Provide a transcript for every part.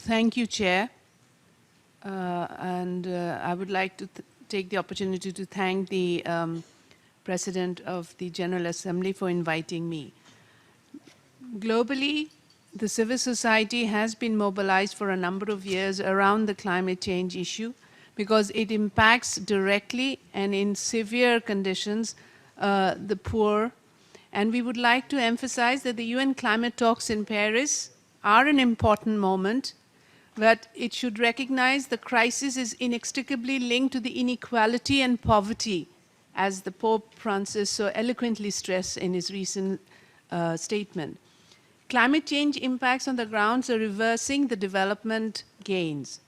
Thank you, Chair. I would like to take the opportunity to thank the President of the General Assembly for inviting me. Globally, the civil society has been mobilized for a number of years around the climate change issue because it impacts directly and in severe conditions the poor. And we would like to emphasize that the UN climate talks in Paris are an important moment, but it should recognize the crisis is inextricably linked to the inequality and poverty, as the Pope Francis so eloquently stressed in his recent statement. Climate change impacts on the grounds are reversing the development gains.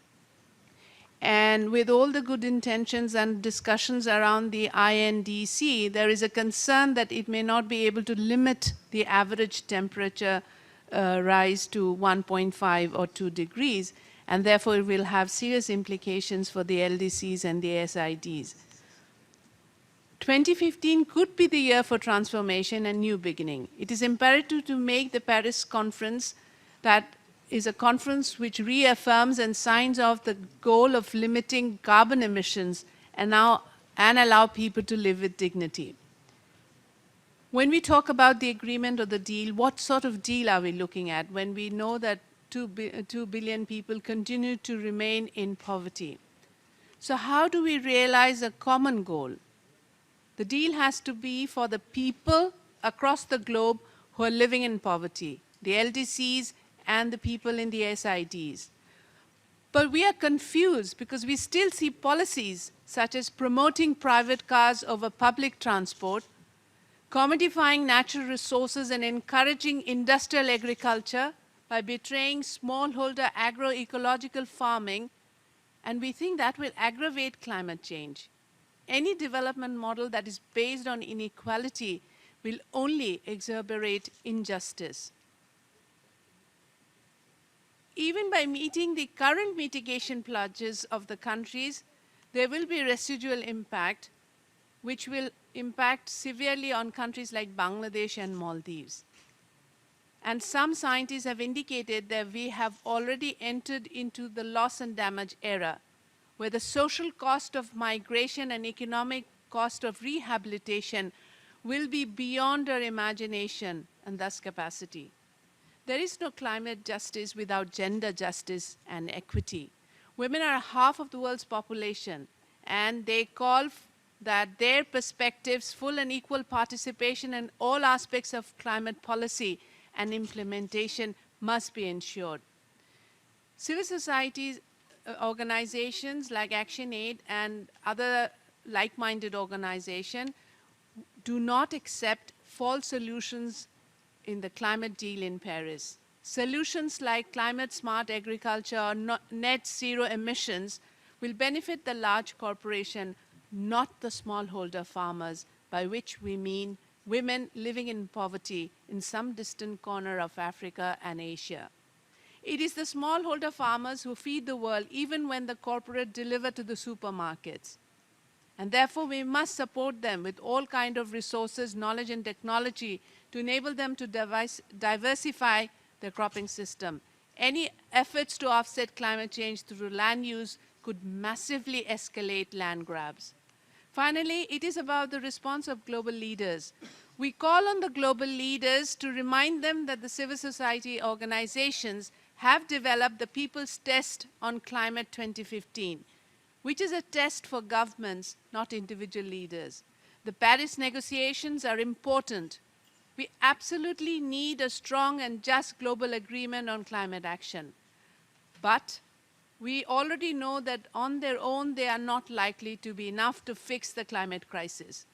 And with all the good intentions and discussions around the INDC, there is a concern that it may not be able to limit the average temperature rise to 1.5 or 2 degrees, and therefore it will have serious implications for the LDCs and the SIDs. 2015 could be the year for transformation and new beginning. It is imperative to make the Paris conference that is a conference which reaffirms and signs off the goal of limiting carbon emissions and allow people to live with dignity. When we talk about the agreement or the deal, what sort of deal are we looking at when we know that 2 billion people continue to remain in poverty? So how do we realize a common goal? The deal has to be for the people across the globe who are living in poverty, the LDCs and the people in the SIDs. But we are confused because we still see policies such as promoting private cars over public transport, commodifying natural resources and encouraging industrial agriculture by betraying smallholder agroecological farming, and we think that will aggravate climate change. Any development model that is based on inequality will only exacerbate injustice. Even by meeting the current mitigation pledges of the countries, there will be residual impact, which will impact severely on countries like Bangladesh and Maldives. And some scientists have indicated that we have already entered into the loss and damage era, where the social cost of migration and economic cost of rehabilitation will be beyond our imagination and thus capacity. There is no climate justice without gender justice and equity. Women are half of the world's population, and they call that their perspectives, full and equal participation in all aspects of climate policy and implementation must be ensured. Civil society organizations like ActionAid and other like-minded organizations do not accept false solutions in the climate deal in Paris. Solutions like climate-smart agriculture or net zero emissions will benefit the large corporation, not the smallholder farmers, by which we mean women living in poverty in some distant corner of Africa and Asia. It is the smallholder farmers who feed the world even when the corporate deliver to the supermarkets. And therefore, we must support them with all kinds of resources, knowledge, and technology to enable them to diversify their cropping system. Any efforts to offset climate change through land use could massively escalate land grabs. Finally, it is about the response of global leaders. We call on the global leaders to remind them that the civil society organizations have developed the People's Test on Climate 2015, which is a test for governments, not individual leaders. The Paris negotiations are important. We absolutely need a strong and just global agreement on climate action. But we already know that on their own, they are not likely to be enough to fix the climate crisis.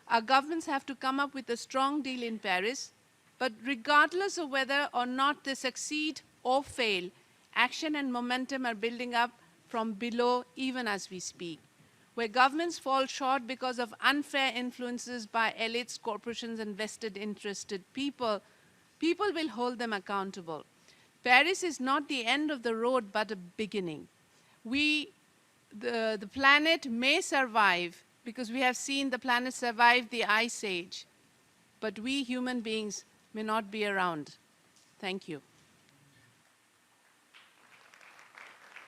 Our governments have to come up with a strong deal in Paris, but regardless of whether or not they succeed or fail, action and momentum are building up from below even as we speak. Where governments fall short because of unfair influences by elites, corporations, and vested interested people, people will hold them accountable. Paris is not the end of the road, but a beginning. The planet may survive because we have seen the planet survive the Ice Age, but we human beings may not be around. Thank you.